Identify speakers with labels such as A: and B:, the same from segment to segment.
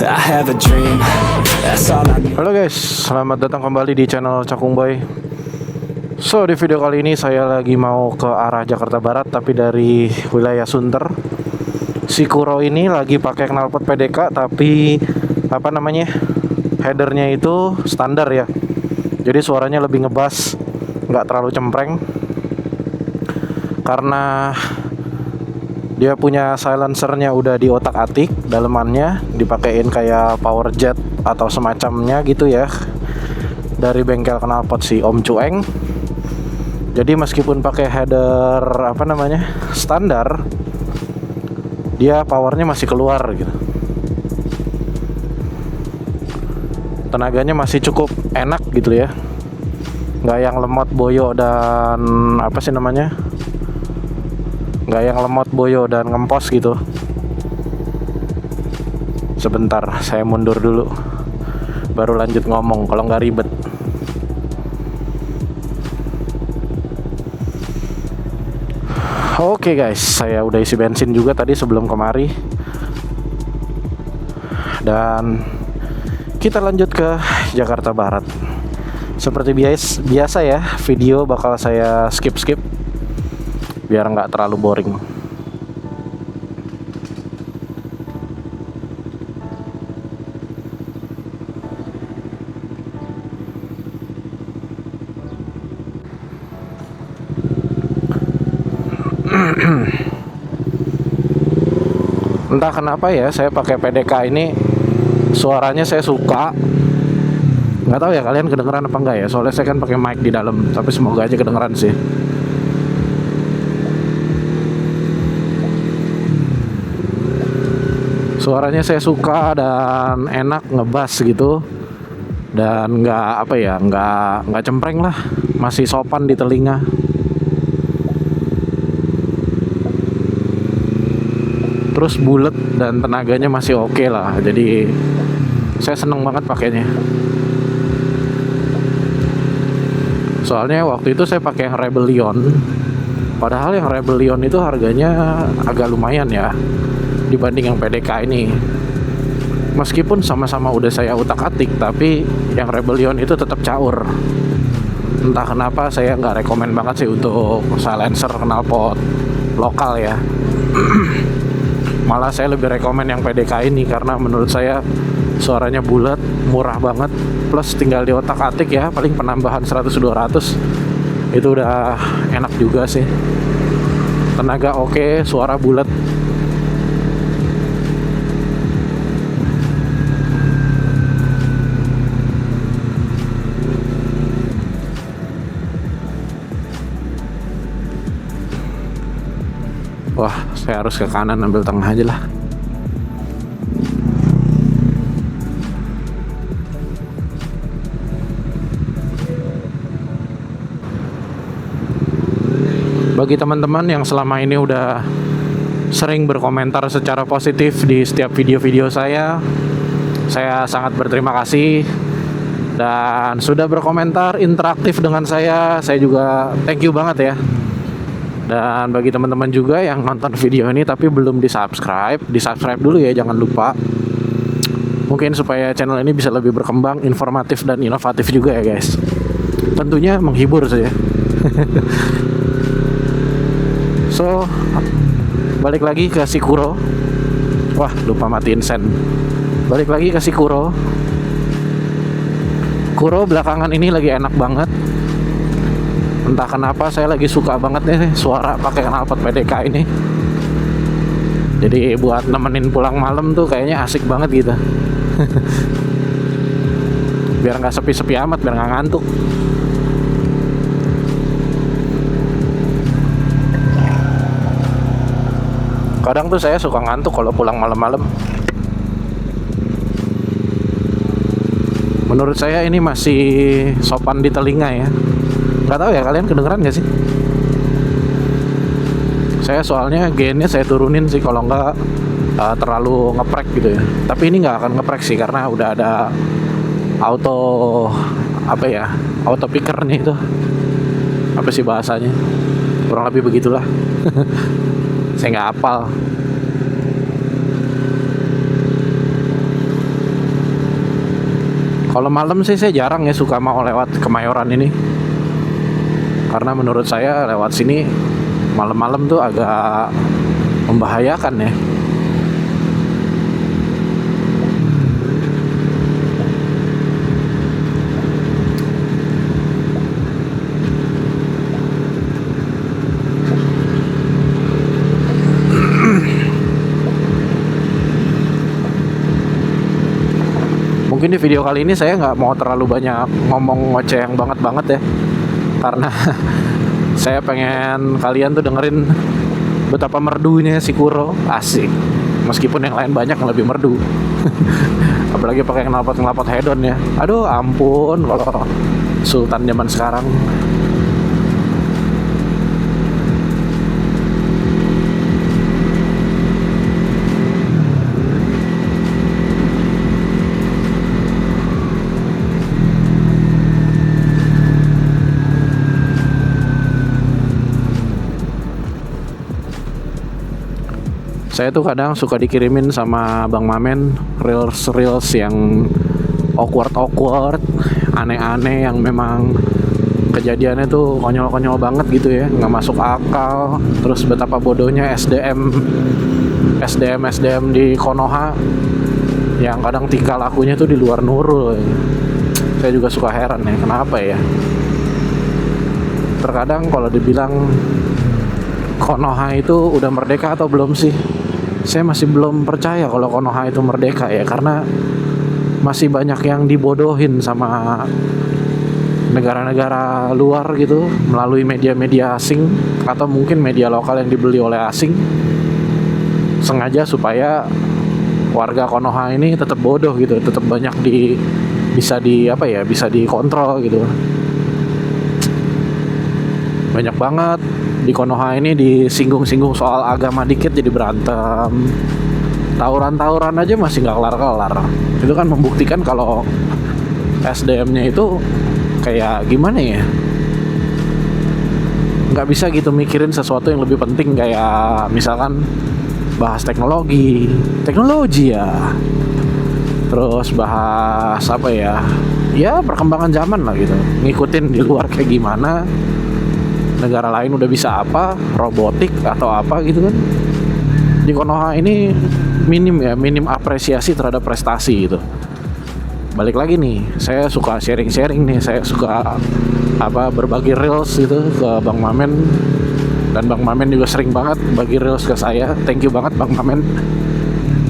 A: I have a dream, that's all I need.
B: Halo guys, selamat datang kembali di channel Cakung Boy. So di video kali ini saya lagi mau ke arah Jakarta Barat, tapi dari wilayah Sunter. Si Kuro ini lagi pakai knalpot PDK, tapi apa namanya, headernya itu standar ya. Jadi suaranya lebih ngebass, nggak terlalu cempreng. Karena dia punya silencernya udah diotak-atik, dalemannya dipakein kayak power jet atau semacamnya gitu ya, dari bengkel knalpot si Om Cueng. Jadi meskipun pakai header apa namanya standar, dia powernya masih keluar gitu. Tenaganya masih cukup enak gitu ya, nggak yang lemot boyo dan apa sih namanya, nggak yang lemot boyo dan ngempos gitu. Sebentar, saya mundur dulu baru lanjut ngomong kalau nggak ribet. Oke guys, saya udah isi bensin juga tadi sebelum kemari. Dan kita lanjut ke Jakarta Barat. Seperti biasa ya, video bakal saya skip biar nggak terlalu boring. Entah kenapa ya, saya pakai PDK ini suaranya saya suka. Nggak tahu ya kalian kedengeran apa enggak ya, soalnya saya kan pakai mic di dalam, tapi semoga aja kedengeran sih. Suaranya saya suka dan enak, ngebass gitu, dan nggak apa ya, nggak cempreng lah, masih sopan di telinga. Terus bulet dan tenaganya masih oke lah, jadi saya seneng banget pakainya. Soalnya waktu itu saya pakai yang Rebellion, padahal yang Rebellion itu harganya agak lumayan ya dibanding yang PDK ini. Meskipun sama-sama udah saya utak-atik, tapi yang Rebellion itu tetap caur. Entah kenapa saya nggak rekomen banget sih untuk silencer knalpot lokal ya. Malah saya lebih rekomen yang PDK ini karena menurut saya suaranya bulat, murah banget, plus tinggal di otak-atik ya, paling penambahan 100-200 itu udah enak juga sih. Tenaga oke, suara bulat. Wah, saya harus ke kanan, ambil tengah aja lah. Bagi teman-teman yang selama ini udah sering berkomentar secara positif di setiap video-video saya sangat berterima kasih. Dan sudah berkomentar interaktif dengan saya juga thank you banget ya. Dan bagi teman-teman juga yang nonton video ini tapi belum di-subscribe dulu ya, jangan lupa. Mungkin supaya channel ini bisa lebih berkembang, informatif dan inovatif juga ya guys. Tentunya menghibur sih ya. So, balik lagi ke si Kuro. Wah, lupa matiin sen. Balik lagi ke si Kuro. Kuro belakangan ini lagi enak banget. Entah kenapa saya lagi suka banget nih suara pakai knalpot PDK ini. Jadi buat nemenin pulang malam tuh kayaknya asik banget gitu. Biar nggak sepi-sepi amat, biar nggak ngantuk. Kadang tuh saya suka ngantuk kalau pulang malam-malam. Menurut saya ini masih sopan di telinga ya. Gak tahu ya kalian kedengeran gak sih? Saya soalnya gainnya saya turunin sih kalau nggak terlalu ngeprek gitu ya. Tapi ini nggak akan ngeprek sih karena udah ada auto apa ya, auto pickernya itu. Apa sih bahasanya? Kurang lebih begitulah. Saya nggak hafal. Kalau malam sih saya jarang ya suka mau lewat Kemayoran ini, karena menurut saya lewat sini malam-malam tuh agak membahayakan ya. Mungkin di video kali ini saya nggak mau terlalu banyak ngomong ngoceh yang banget ya, karena saya pengen kalian tuh dengerin betapa merdunya si Kuro, asik. Meskipun yang lain banyak yang lebih merdu. Apalagi pakai knalpot hedon ya. Aduh ampun kalau Sultan zaman sekarang. Saya tuh kadang suka dikirimin sama Bang Mamen reels yang awkward, aneh-aneh, yang memang kejadiannya tuh konyol-konyol banget gitu ya, nggak masuk akal. Terus betapa bodohnya SDM di Konoha yang kadang tingkah lakunya tuh di luar Nurul. Saya juga suka heran ya, kenapa ya? Terkadang kalau dibilang Konoha itu udah merdeka atau belum sih? Saya masih belum percaya kalau Konoha itu merdeka ya, karena masih banyak yang dibodohin sama negara-negara luar gitu melalui media-media asing atau mungkin media lokal yang dibeli oleh asing, sengaja supaya warga Konoha ini tetap bodoh gitu, tetap banyak bisa dikontrol gitu. Banyak banget di Konoha ini disinggung-singgung soal agama dikit jadi berantem. Tawuran aja masih nggak kelar-kelar. Itu kan membuktikan kalau SDM-nya itu kayak gimana ya, nggak bisa gitu mikirin sesuatu yang lebih penting, kayak misalkan bahas teknologi ya, terus bahas apa ya perkembangan zaman lah gitu, ngikutin di luar kayak gimana, negara lain udah bisa apa, robotik atau apa gitu kan. Di Konoha ini minim apresiasi terhadap prestasi gitu. Balik lagi nih, saya suka sharing nih, saya suka berbagi reels gitu ke Bang Mamen, dan Bang Mamen juga sering banget bagi reels ke saya. Thank you banget Bang Mamen.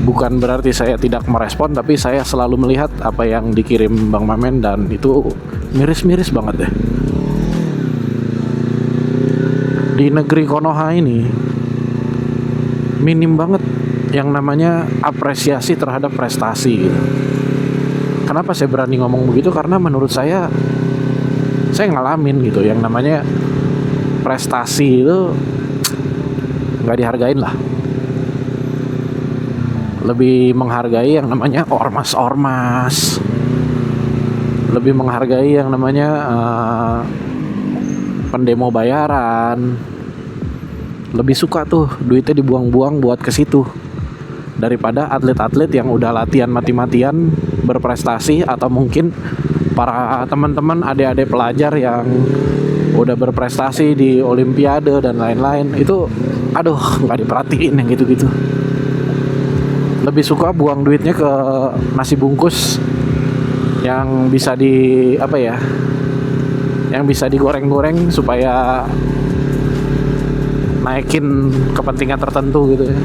B: Bukan berarti saya tidak merespon, tapi saya selalu melihat apa yang dikirim Bang Mamen dan itu miris-miris banget deh. Di negeri Konoha ini minim banget yang namanya apresiasi terhadap prestasi gitu. Kenapa saya berani ngomong begitu? Karena menurut saya ngalamin gitu, yang namanya prestasi itu nggak dihargain lah. Lebih menghargai yang namanya ormas, lebih menghargai yang namanya pendemo bayaran. Lebih suka tuh duitnya dibuang-buang buat ke situ daripada atlet-atlet yang udah latihan mati-matian berprestasi, atau mungkin para teman-teman adik-adik pelajar yang udah berprestasi di olimpiade dan lain-lain. Itu aduh nggak diperhatiin yang gitu-gitu. Lebih suka buang duitnya ke nasi bungkus yang bisa yang bisa digoreng-goreng supaya naikin kepentingan tertentu gitu ya.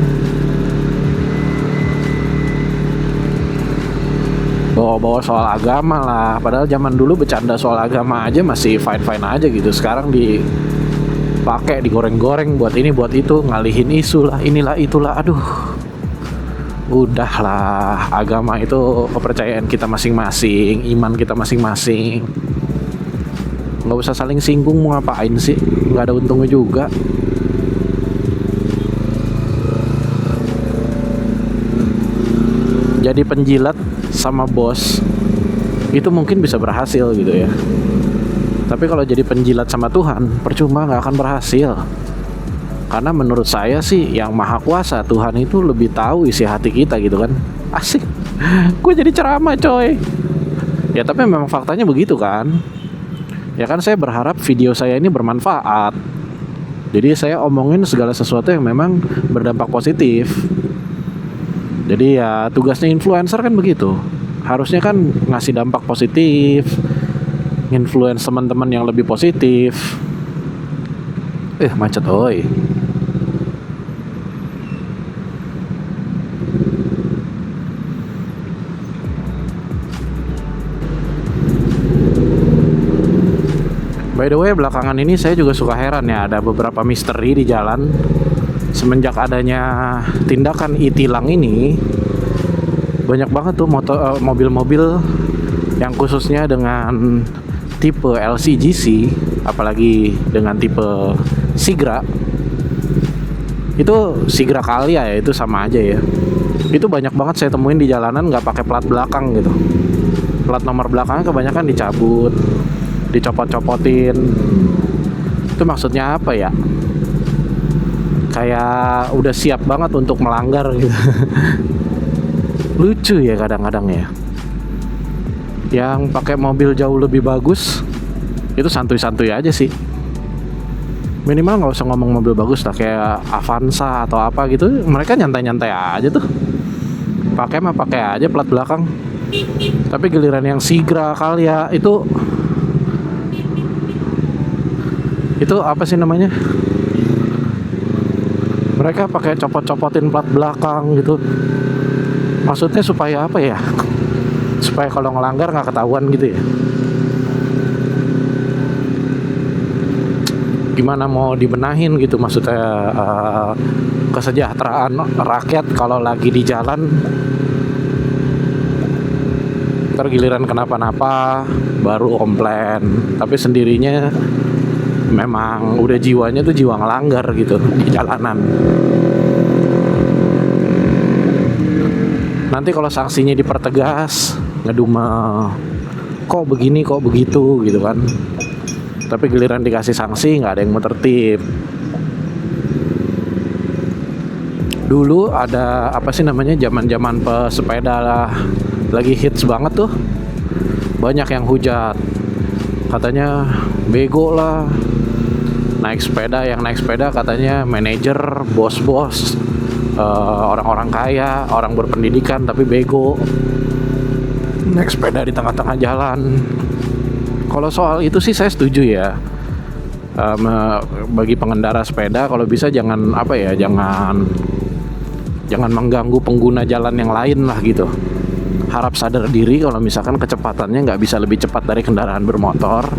B: Bawa-bawa soal agama lah, padahal zaman dulu bercanda soal agama aja masih fine-fine aja gitu. Sekarang dipakai, digoreng-goreng buat ini buat itu, ngalihin isu lah, inilah itulah. Aduh, udahlah, agama itu kepercayaan kita masing-masing, iman kita masing-masing. Nggak usah saling singgung, mau ngapain sih? Nggak ada untungnya juga. Jadi penjilat sama bos itu mungkin bisa berhasil gitu ya, tapi kalau jadi penjilat sama Tuhan percuma, nggak akan berhasil. Karena menurut saya sih yang maha kuasa Tuhan itu lebih tahu isi hati kita gitu kan. Asik. Gue jadi ceramah coy. Ya tapi memang faktanya begitu kan. Ya kan saya berharap video saya ini bermanfaat. Jadi saya omongin segala sesuatu yang memang berdampak positif. Jadi ya tugasnya influencer kan begitu. Harusnya kan ngasih dampak positif, influence teman-teman yang lebih positif. Macet oi. By the way, belakangan ini saya juga suka heran ya, ada beberapa misteri di jalan. Semenjak adanya tindakan e-tilang ini, banyak banget tuh mobil-mobil yang khususnya dengan tipe LCGC, apalagi dengan tipe Sigra. Itu Sigra Kalia ya, itu sama aja ya. Itu banyak banget saya temuin di jalanan nggak pakai plat belakang gitu. Plat nomor belakangnya kebanyakan dicabut, dicopot-copotin. Itu maksudnya apa ya? Kayak udah siap banget untuk melanggar gitu. Lucu ya kadang-kadang ya. Yang pakai mobil jauh lebih bagus itu santuy-santuy aja sih. Minimal nggak usah ngomong mobil bagus lah, kayak Avanza atau apa gitu. Mereka nyantai-nyantai aja tuh. Pakai aja plat belakang. Tapi giliran yang Sigra Kalia itu apa sih namanya? Mereka pakai copot-copotin plat belakang gitu. Maksudnya supaya apa ya? Supaya kalau ngelanggar nggak ketahuan gitu ya. Gimana mau dibenahin gitu, maksudnya kesejahteraan rakyat kalau lagi di jalan. Ntar giliran kenapa-napa baru komplain. Tapi sendirinya memang udah jiwanya tuh jiwa ngelanggar gitu di jalanan. Nanti kalau sanksinya dipertegas, ngedumel, kok begini kok begitu gitu kan. Tapi giliran dikasih sanksi nggak ada yang mau tertib. Dulu ada apa sih namanya, zaman-zaman pesepeda lah, lagi hits banget tuh. Banyak yang hujat, katanya bego lah. Yang naik sepeda katanya manajer, bos-bos, orang-orang kaya, orang berpendidikan tapi bego. Naik sepeda di tengah-tengah jalan. Kalau soal itu sih saya setuju ya. Bagi pengendara sepeda kalau bisa jangan mengganggu pengguna jalan yang lain lah gitu. Harap sadar diri kalau misalkan kecepatannya nggak bisa lebih cepat dari kendaraan bermotor.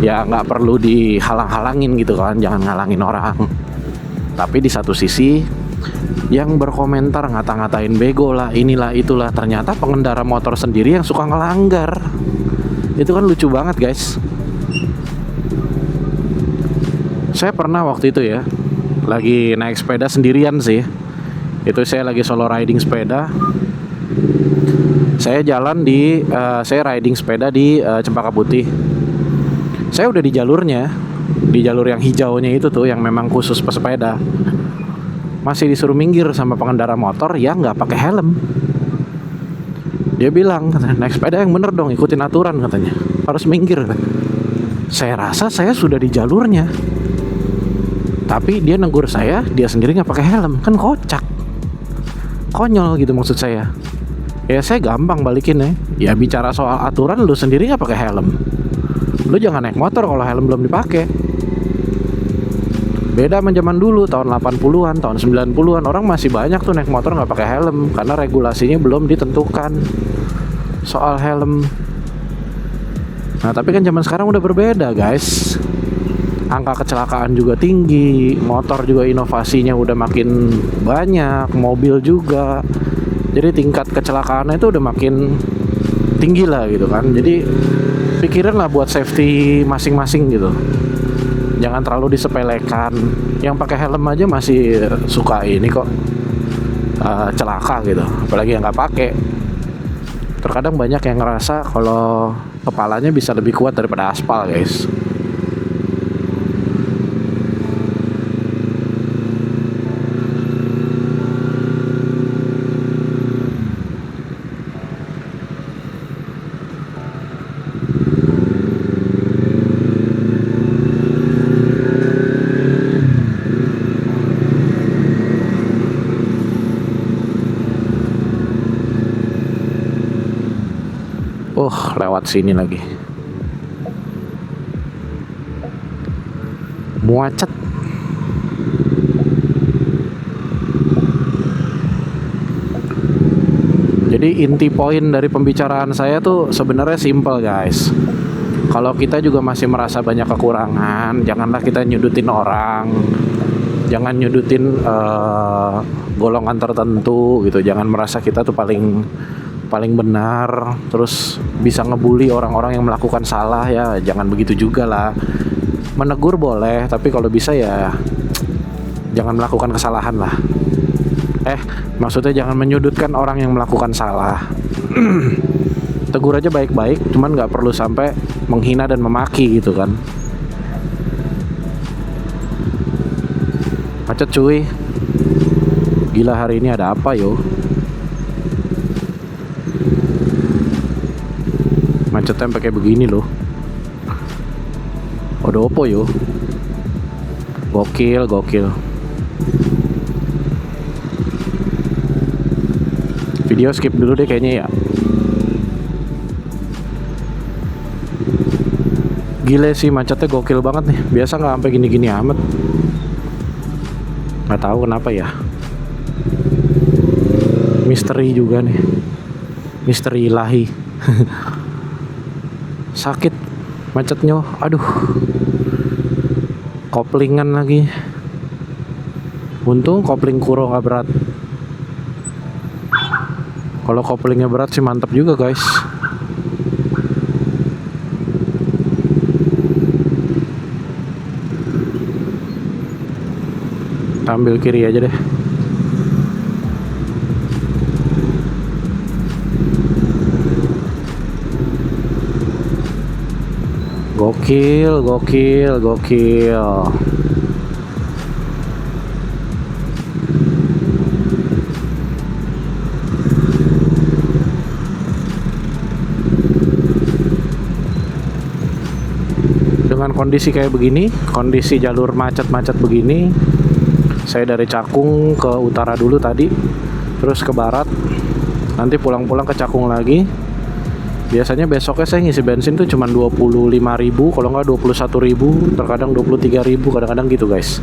B: Ya nggak perlu dihalang-halangin gitu kan, jangan ngalangin orang. Tapi di satu sisi yang berkomentar ngata-ngatain bego lah, inilah itulah, ternyata pengendara motor sendiri yang suka ngelanggar. Itu kan lucu banget guys. Saya pernah waktu itu ya lagi naik sepeda sendirian sih. Itu saya lagi solo riding sepeda. Saya riding sepeda di Cempaka Putih. Saya udah di jalurnya, di jalur yang hijaunya itu tuh, yang memang khusus pesepeda. Masih disuruh minggir sama pengendara motor yang nggak pakai helm. Dia bilang, naik sepeda yang bener dong, ikutin aturan katanya, harus minggir. Saya rasa saya sudah di jalurnya, tapi dia negur saya, dia sendiri nggak pakai helm, kan kocak, konyol gitu maksud saya. Ya saya gampang balikin ya bicara soal aturan, lu sendiri nggak pakai helm, lu jangan naik motor kalau helm belum dipakai. Beda sama zaman dulu, tahun 80-an, tahun 90-an, orang masih banyak tuh naik motor nggak pakai helm karena regulasinya belum ditentukan soal helm. Nah tapi kan zaman sekarang udah berbeda guys. Angka kecelakaan juga tinggi, motor juga inovasinya udah makin banyak, mobil juga. Jadi tingkat kecelakaannya itu udah makin tinggi lah gitu kan. Jadi pikirin lah buat safety masing-masing gitu. Jangan terlalu disepelekan. Yang pakai helm aja masih suka ini kok celaka gitu, apalagi yang nggak pakai. Terkadang banyak yang ngerasa kalau kepalanya bisa lebih kuat daripada aspal guys. Lewat sini lagi. Muacet. Jadi inti poin dari pembicaraan saya tuh sebenarnya simple guys. Kalau kita juga masih merasa banyak kekurangan, janganlah kita nyudutin orang, jangan nyudutin golongan tertentu gitu. Jangan merasa kita tuh paling benar, terus bisa ngebully orang-orang yang melakukan salah ya. Jangan begitu juga lah. Menegur boleh, tapi kalau bisa ya jangan melakukan kesalahan lah. Maksudnya jangan menyudutkan orang yang melakukan salah. Tegur aja baik-baik, cuman nggak perlu sampai menghina dan memaki gitu kan. Macet cuy. Gila, hari ini ada apa yo? Macetnya sampai kayak begini loh. Ada apa yo? Gokil. Video skip dulu deh kayaknya ya. Gile sih, macetnya gokil banget nih. Biasa nggak sampai gini-gini amat. Nggak tahu kenapa ya. Misteri juga nih. Misteri ilahi. Sakit macetnya. Aduh. Koplingan lagi. Untung kopling kuro nggak berat. Kalau koplingnya berat sih mantap juga guys. Ambil kiri aja deh. Gokil. Dengan kondisi kayak begini, kondisi jalur macet-macet begini, saya dari Cakung ke utara dulu tadi, terus ke barat, nanti pulang-pulang ke Cakung lagi. Biasanya besoknya saya ngisi bensin tuh cuma 25.000, kalau nggak 21.000, terkadang 23.000, kadang-kadang gitu guys.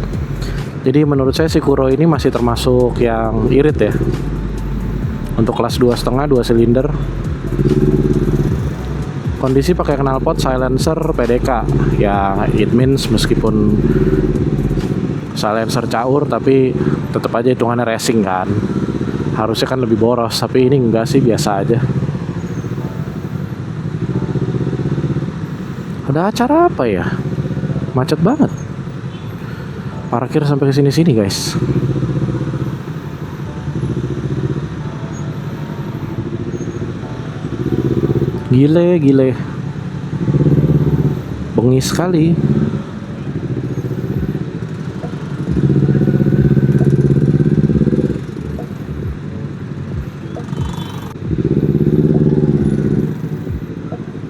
B: Jadi menurut saya si Kuro ini masih termasuk yang irit ya, untuk kelas 2,5 2 silinder. Kondisi pakai knalpot silencer PDK ya, it means meskipun silencer caur tapi tetap aja hitungannya racing kan. Harusnya kan lebih boros, tapi ini enggak sih, biasa aja. Ada acara apa ya? Macet banget. Parkir sampai ke sini-sini guys. Gile. Bengis sekali.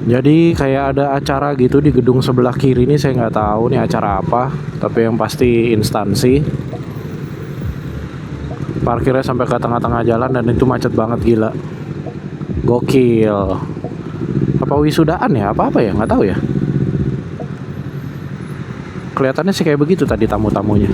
B: Jadi kayak ada acara gitu di gedung sebelah kiri ini, saya nggak tahu nih acara apa, tapi yang pasti instansi. Parkirnya sampai ke tengah-tengah jalan dan itu macet banget, gila. Gokil. Apa wisudaan ya? Apa ya? Nggak tahu ya. Kelihatannya sih kayak begitu tadi tamu-tamunya.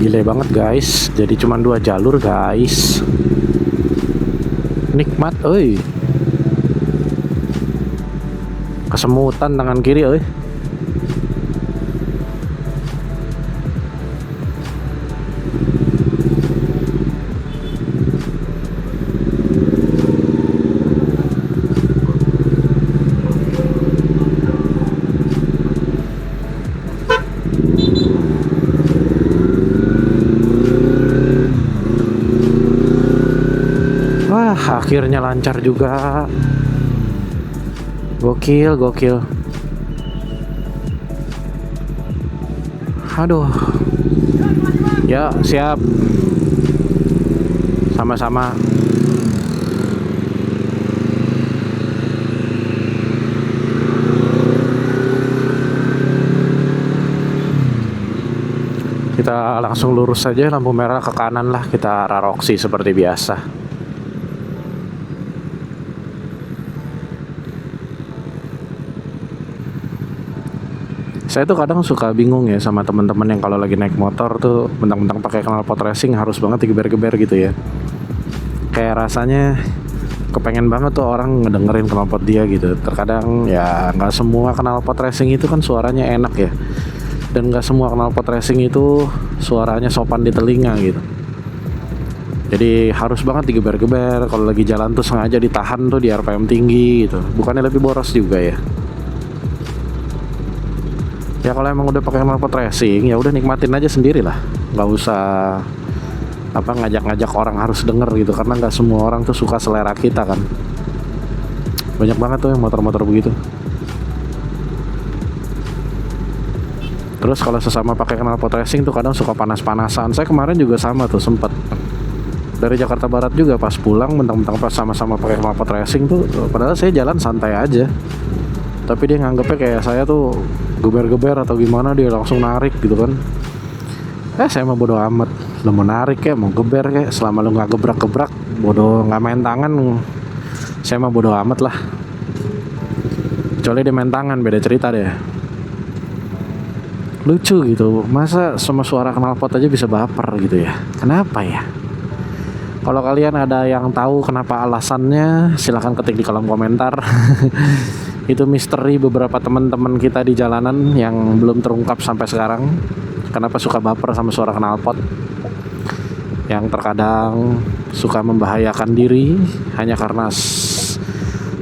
B: Gile banget guys. Jadi cuma 2 jalur guys. Nikmat, oi. Kesemutan tangan kiri, oi. Akhirnya lancar juga. Gokil. Aduh. Ya, siap. Sama-sama. Kita langsung lurus saja, lampu merah ke kanan lah, kita raroksi seperti biasa. Saya tuh kadang suka bingung ya sama teman-teman yang kalau lagi naik motor tuh mentang-mentang pakai knalpot racing harus banget digeber-geber gitu ya. Kayak rasanya kepengen banget tuh orang ngedengerin knalpot dia gitu. Terkadang ya nggak semua knalpot racing itu kan suaranya enak ya, dan nggak semua knalpot racing itu suaranya sopan di telinga gitu. Jadi harus banget digeber-geber. Kalau lagi jalan tuh sengaja ditahan tuh di RPM tinggi gitu. Bukannya lebih boros juga ya. Ya kalau emang udah pakai knalpot racing ya udah nikmatin aja sendiri lah, nggak usah ngajak-ngajak orang harus denger gitu, karena nggak semua orang tuh suka selera kita kan. Banyak banget tuh yang motor-motor begitu. Terus kalau sesama pakai knalpot racing tuh kadang suka panas-panasan. Saya kemarin juga sama tuh, sempet dari Jakarta Barat juga pas pulang mentang-mentang pas sama-sama pakai knalpot racing tuh, padahal saya jalan santai aja, tapi dia nganggepnya kayak saya tuh geber-geber atau gimana, dia langsung narik gitu kan. Saya mah bodo amat, lu mau narik kayak mau geber kayak, selama lu nggak gebrak-gebrak, bodo nggak main tangan, saya mah bodo amat lah. Kecuali dia main tangan, beda cerita deh. Lucu gitu, masa sama suara knalpot aja bisa baper gitu ya, kenapa ya? Kalau kalian ada yang tahu kenapa alasannya, silahkan ketik di kolom komentar. Itu misteri beberapa teman-teman kita di jalanan yang belum terungkap sampai sekarang. Kenapa suka baper sama suara knalpot, yang terkadang suka membahayakan diri hanya karena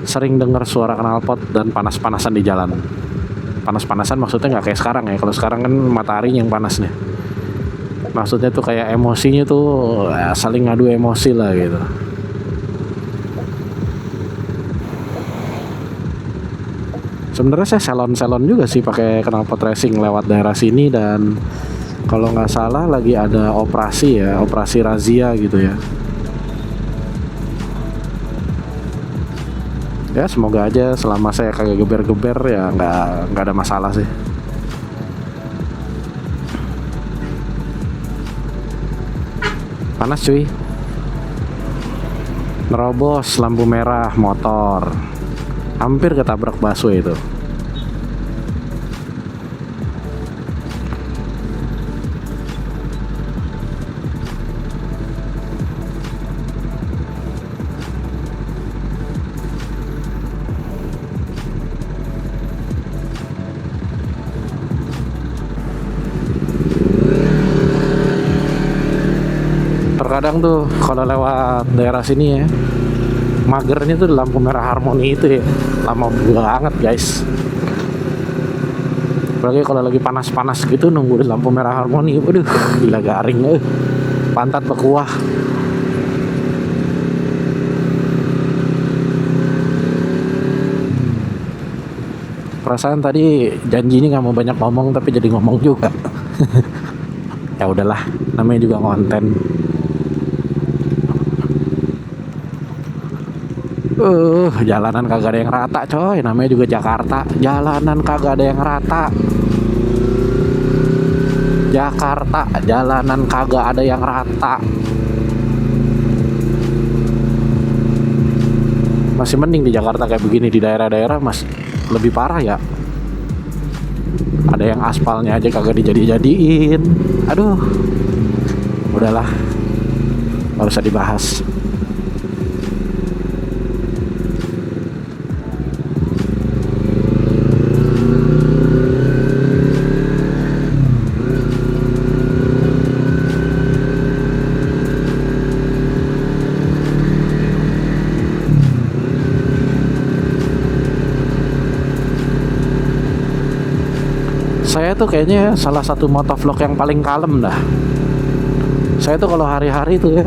B: sering dengar suara knalpot dan panas-panasan di jalan. Panas-panasan maksudnya nggak kayak sekarang ya. Kalau sekarang kan matahari yang panas nih. Maksudnya tuh kayak emosinya tuh saling ngadu emosi lah gitu. Sebenarnya saya salon juga sih pakai knalpot racing lewat daerah sini, dan kalau nggak salah lagi ada operasi razia gitu ya. Ya semoga aja selama saya kagak geber-geber ya nggak ada masalah sih. Panas cuy. Nerobos lampu merah motor, hampir ketabrak busway itu. Terkadang tuh kalau lewat daerah sini ya, magernya tuh lampu merah Harmoni itu ya, lama banget guys. Apalagi kalau lagi panas-panas gitu nunggu di lampu merah Harmoni, waduh gila garing, pantat berkuah. Perasaan tadi janjinya nggak mau banyak ngomong tapi jadi ngomong juga. Ya udahlah, namanya juga konten. Jalanan kagak ada yang rata coy, namanya juga Jakarta. Jalanan kagak ada yang rata. Jakarta, jalanan kagak ada yang rata. Masih mending di Jakarta kayak begini, di daerah-daerah mas lebih parah ya. Ada yang aspalnya aja kagak dijadiin. Aduh, udahlah, nggak usah dibahas. Saya tuh kayaknya salah satu motovlog yang paling kalem dah. Saya tuh kalau hari-hari tuh ya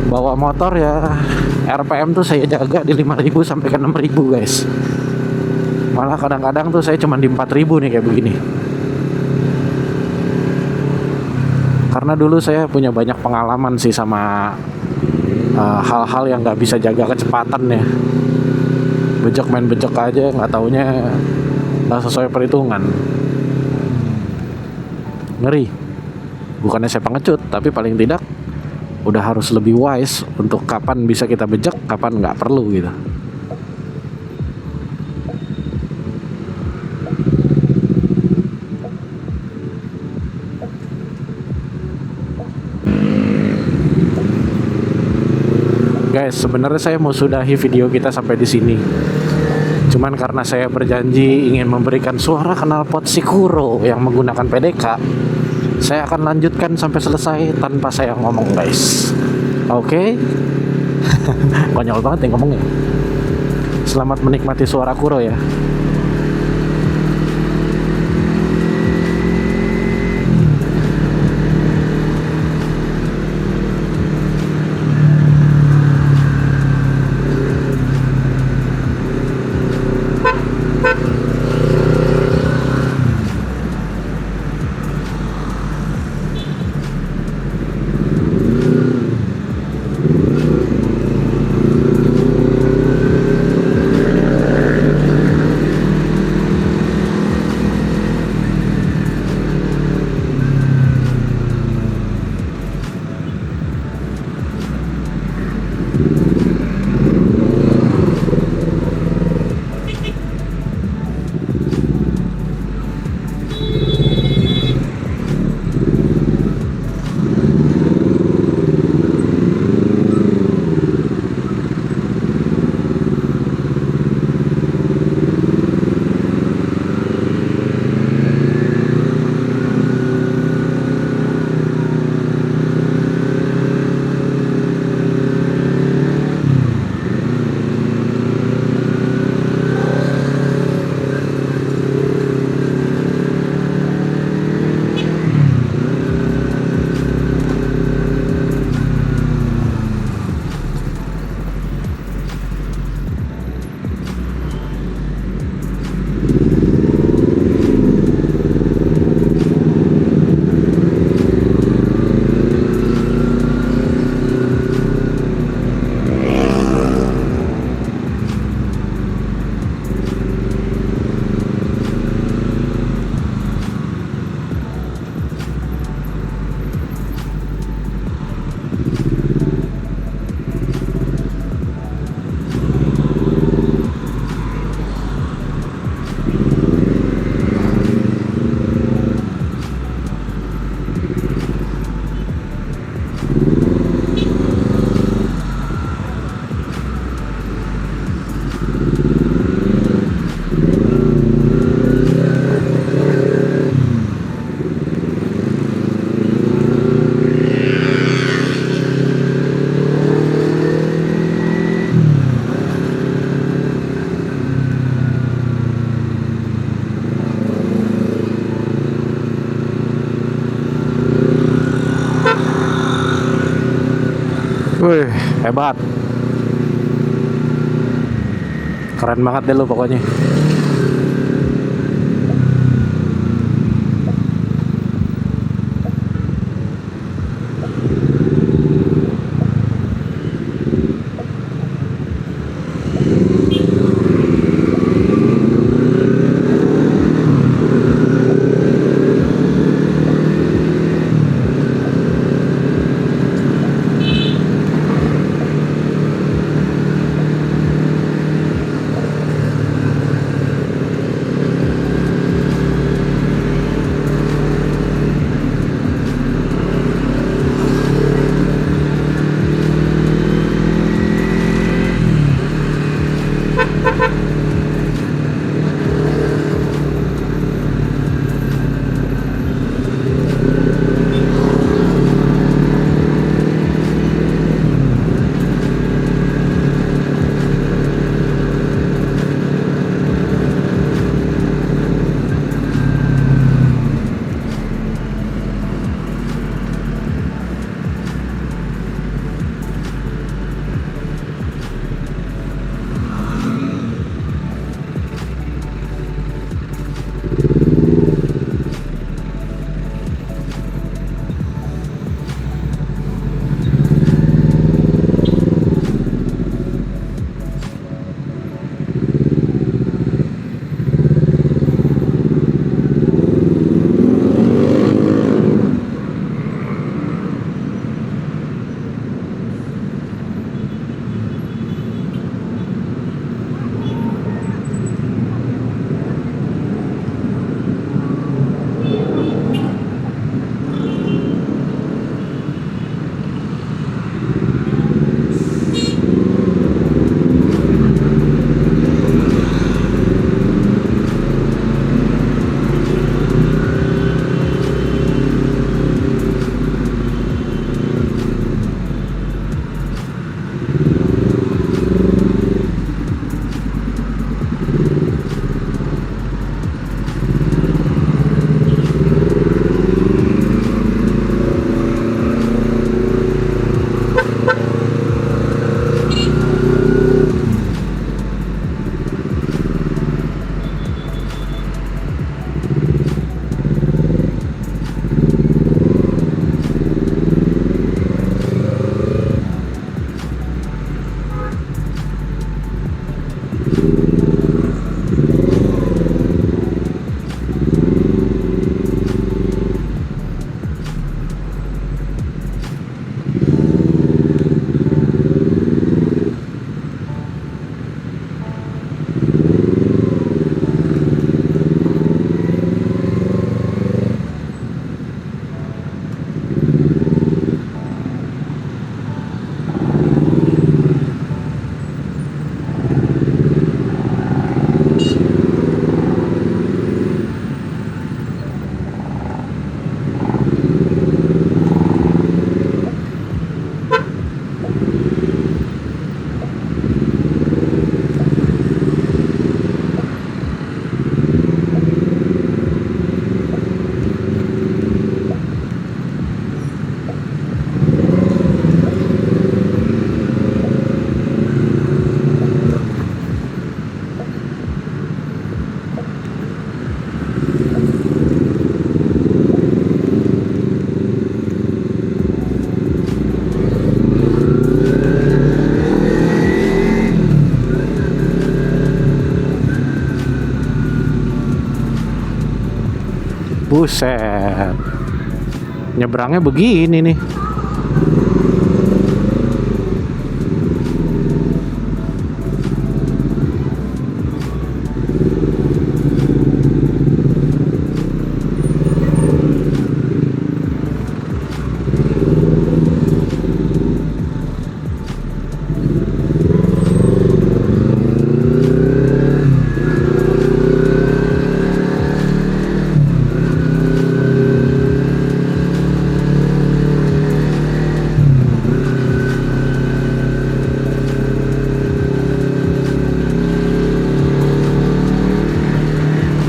B: bawa motor ya, RPM tuh saya jaga di 5.000 sampai ke 6.000 guys. Malah kadang-kadang tuh saya cuma di 4.000 nih kayak begini. Karena dulu saya punya banyak pengalaman sih sama hal-hal yang nggak bisa jaga kecepatan ya. Bejek main bejek aja, nggak taunya nggak sesuai perhitungan. Ngeri. Bukannya saya pengecut, tapi paling tidak udah harus lebih wise untuk kapan bisa kita bejek, kapan nggak perlu gitu. Guys, sebenarnya saya mau sudahi video kita sampai di sini. Cuman karena saya berjanji ingin memberikan suara knalpot Sikuro yang menggunakan PDK, saya akan lanjutkan sampai selesai tanpa saya ngomong, guys. Oke? Konyol banget yang ngomongnya. Selamat menikmati suara Kuro ya. Wih, hebat. Keren banget deh lu pokoknya. Buset. Nyebrangnya begini nih.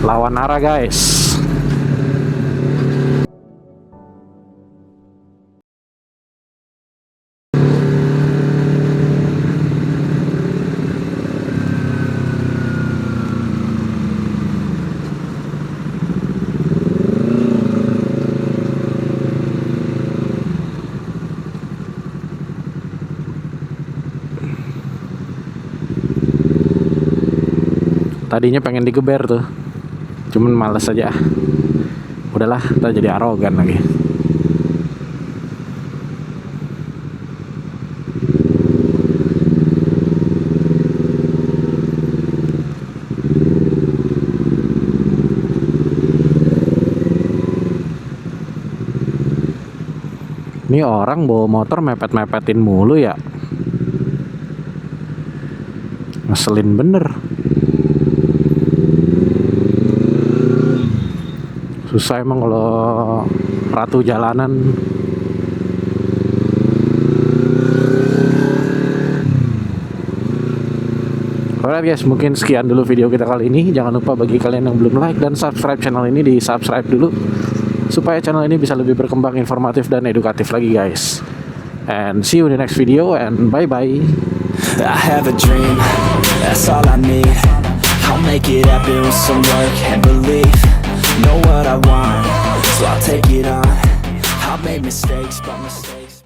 B: Lawan arah guys. Tadinya pengen digeber tuh, cuman males aja. Udahlah, kita jadi arogan lagi. Ini orang bawa motor mepet-mepetin mulu ya. Ngeselin bener. Susah emang kalau ratu jalanan. Alright guys, mungkin sekian dulu video kita kali ini. Jangan lupa bagi kalian yang belum like dan subscribe channel ini, di subscribe dulu supaya channel ini bisa lebih berkembang, informatif dan edukatif lagi guys. And see you in the next video and bye bye.
A: I have a dream, that's all I need. I'll make it happen with some work and belief. Know what I want, so I'll take it on. I've made mistakes, but mistakes